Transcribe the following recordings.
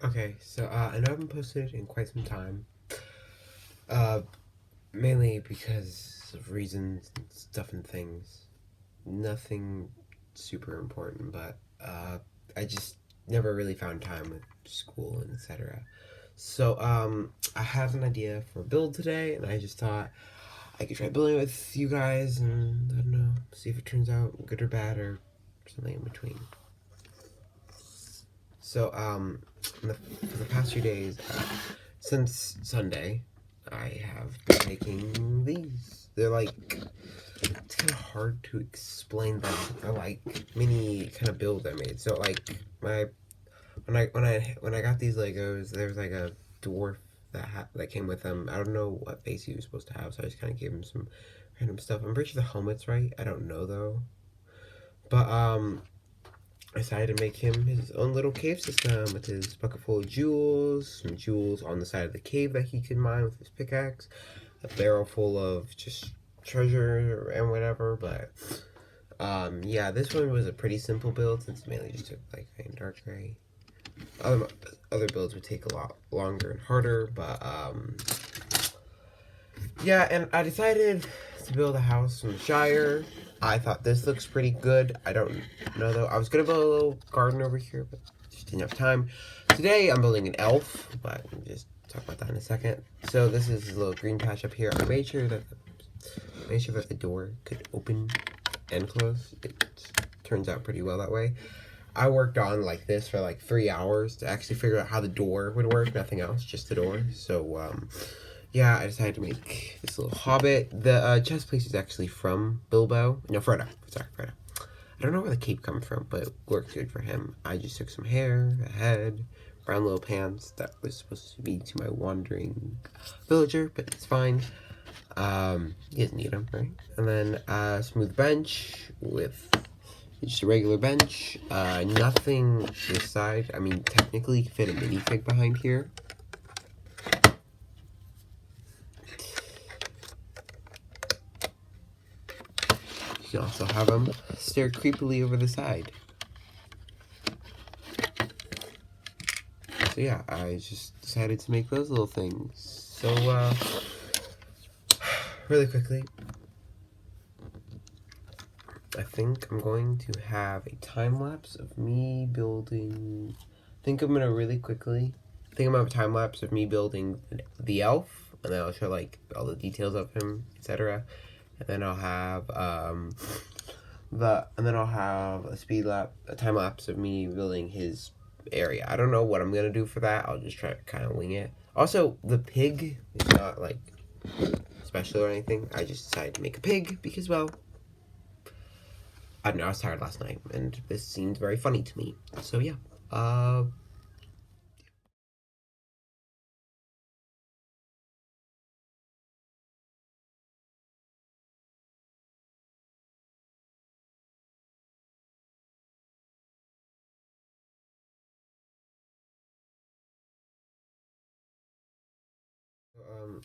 Okay, so I know I haven't posted in quite some time. Uh, Mainly because of reasons and stuff and things. Nothing super important, but I just never really found time with school and etc. So I have an idea for a build today, and I just thought I could try building it with you guys, and I don't know, see if it turns out good or bad or something in between. So for the past few days, since Sunday, I have been making these. They're like, it's kind of hard to explain them. They're like mini kind of builds I made. So like my when I got these Legos, there was like a dwarf that came with them. I don't know what face he was supposed to have, so I just kind of gave him some random stuff. I'm pretty sure the helmet's right. I don't know though. But I decided to make him his own little cave system with his bucket full of jewels, some jewels on the side of the cave that he could mine with his pickaxe, a barrel full of just treasure and whatever. But yeah, this one was a pretty simple build since it mainly just took like dark gray. Other other builds would take a lot longer and harder, but yeah, and I decided to build a house in the Shire. I thought this looks pretty good. I don't know though. I was gonna build a little garden over here, but just didn't have time. Today I'm building an elf, but we'll just talk about that in a second. So this is a little green patch up here. I made sure that the door could open and close. It turns out pretty well that way. I worked on like this for like 3 hours to actually figure out how the door would work. Nothing else, just the door. So yeah, I decided to make this little hobbit. The chest piece is actually from Bilbo. No, Frodo. Sorry, Frodo. I don't know where the cape comes from, but it worked good for him. I just took some hair, a head, brown little pants that was supposed to be to my wandering villager, but it's fine. He doesn't need them, right? And then a smooth bench with just a regular bench. Nothing this side. I mean, technically, you could fit a minifig behind here. You can also have them stare creepily over the side. So yeah, I just decided to make those little things. So really quickly, I think I'm going to have a time lapse of me building. I think I'm gonna really quickly. I think I'm gonna have a time lapse of me building the elf, and then I'll show like all the details of him, etc. And then I'll have a time lapse of me building his area. I don't know what I'm gonna do for that. I'll just try to kind of wing it. Also, the pig is not like special or anything. I just decided to make a pig because, well, I don't know. I was tired last night, and this seemed very funny to me. So yeah.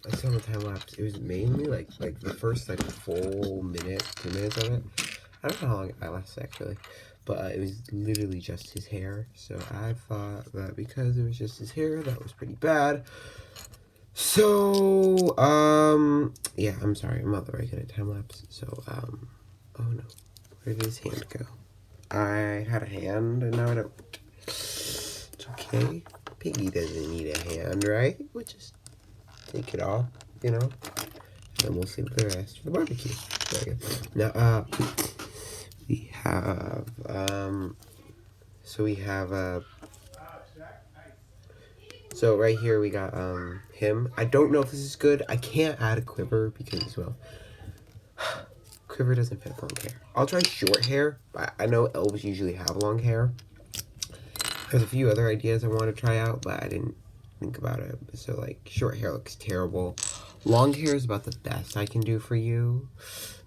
I saw the time lapse. It was mainly like the first like full minute, 2 minutes of it. I don't know how long I lasted actually, but it was literally just his hair. So I thought that because it was just his hair, that was pretty bad. So yeah, I'm sorry, I'm not very good at time lapse. So oh no, where did his hand go? I had a hand and now I don't. It's okay. Piggy doesn't need a hand, right? We'll just take it off, you know, and then we'll save the rest for the barbecue. There you go. Now, we have, so we have, so right here we got, him. I don't know if this is good. I can't add a quiver because, well, quiver doesn't fit long hair. I'll try short hair. I know elves usually have long hair. There's a few other ideas I want to try out, but I didn't think about it. So, like, short hair looks terrible. Long hair is about the best I can do for you.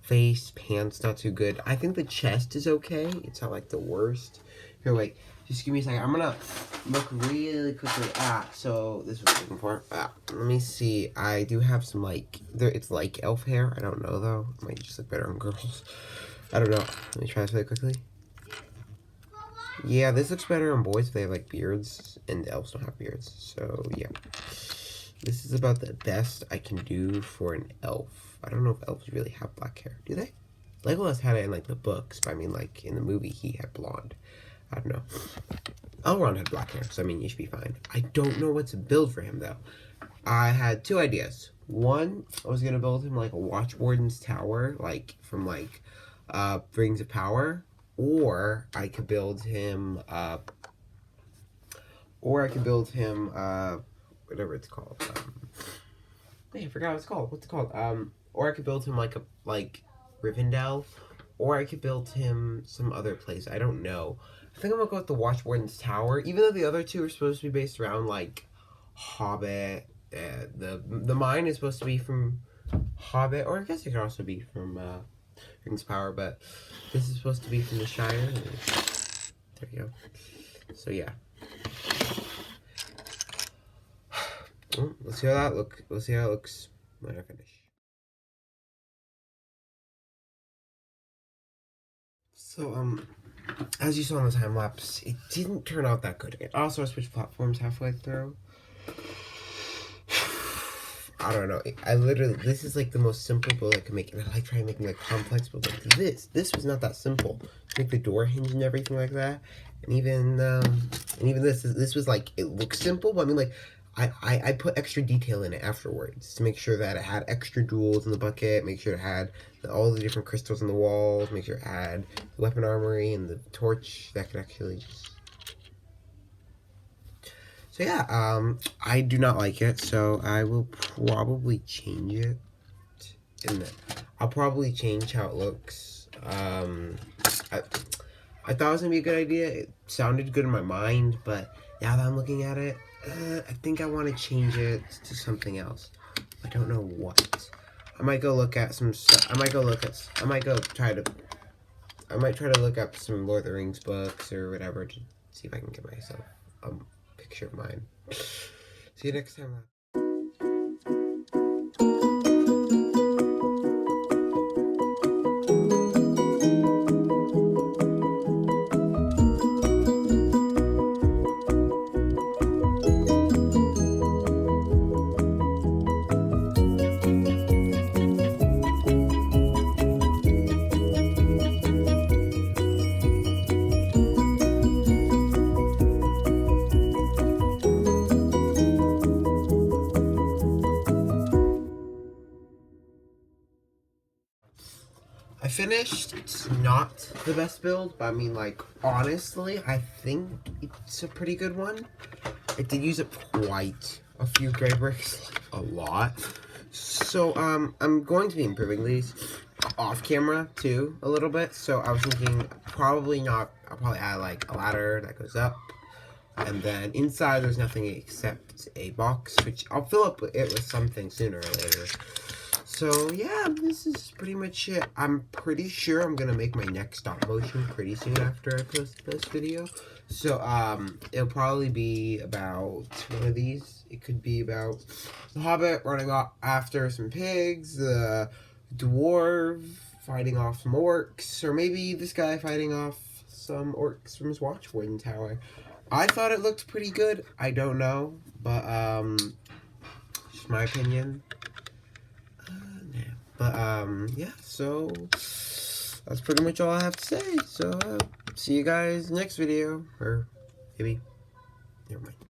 Face, pants, not too good. I think the chest is okay. It's not, like, the worst. Here, wait. Just give me a second. I'm gonna look really quickly. So this is what I'm looking for. Let me see. I do have some, like, it's like elf hair. I don't know, though. It might just look better on girls. I don't know. Let me try this really quickly. Yeah, this looks better on boys if they have like beards, and elves don't have beards. So yeah, this is about the best I can do for an elf. I don't know if elves really have black hair, do they? Legolas had it in like the books, but I mean like in the movie he had blonde. I don't know. Elrond had black hair, so I mean you should be fine. I don't know what to build for him though. I had two ideas. One, I was gonna build him like a Watch Warden's tower, like from like Rings of Power, or I could build him whatever it's called. I forgot what it's called. What's it called? Or I could build him like Rivendell, or I could build him some other place. I don't know. I think I'm gonna go with the Watch Warden's Tower, even though the other two are supposed to be based around like Hobbit. The mine is supposed to be from Hobbit, or I guess it could also be from Rings of Power, but this is supposed to be from the Shire. There you go. So yeah. Well, let's see how that look. Let's see how it looks when I finish. So as you saw in the time lapse, it didn't turn out that good. Also, I switched platforms halfway through. I don't know. I literally, this is like the most simple build I can make, and I like trying making like complex build like this. This was not that simple. To make the door hinge and everything like that, and even this was like, it looks simple, but I mean like, I put extra detail in it afterwards to make sure that it had extra jewels in the bucket, make sure it had all the different crystals on the walls, make sure it had the weapon armory and the torch that could actually just. So yeah, I do not like it, so I will probably change it. I'll probably change how it looks. I thought it was gonna be a good idea. It sounded good in my mind, but now that I'm looking at it, I think I want to change it to something else. I don't know what. I might go look at some stuff. I might try to look up some Lord of the Rings books or whatever to see if I can get myself a picture of mine. See you next time. I finished. It's not the best build, but I mean, like, honestly, I think it's a pretty good one. I did use up quite a few gray bricks, like, a lot. So, I'm going to be improving these off camera, too, a little bit. So, I was thinking, probably not, I'll probably add, like, a ladder that goes up. And then inside, there's nothing except a box, which I'll fill up it with something sooner or later. So yeah, this is pretty much it. I'm pretty sure I'm gonna make my next stop motion pretty soon after I post this video. So it'll probably be about one of these. It could be about the Hobbit running off after some pigs, the dwarf fighting off some orcs, or maybe this guy fighting off some orcs from his Watchwarden Tower. I thought it looked pretty good. I don't know, but just my opinion. But, yeah, so that's pretty much all I have to say. So, see you guys next video, or maybe, never mind.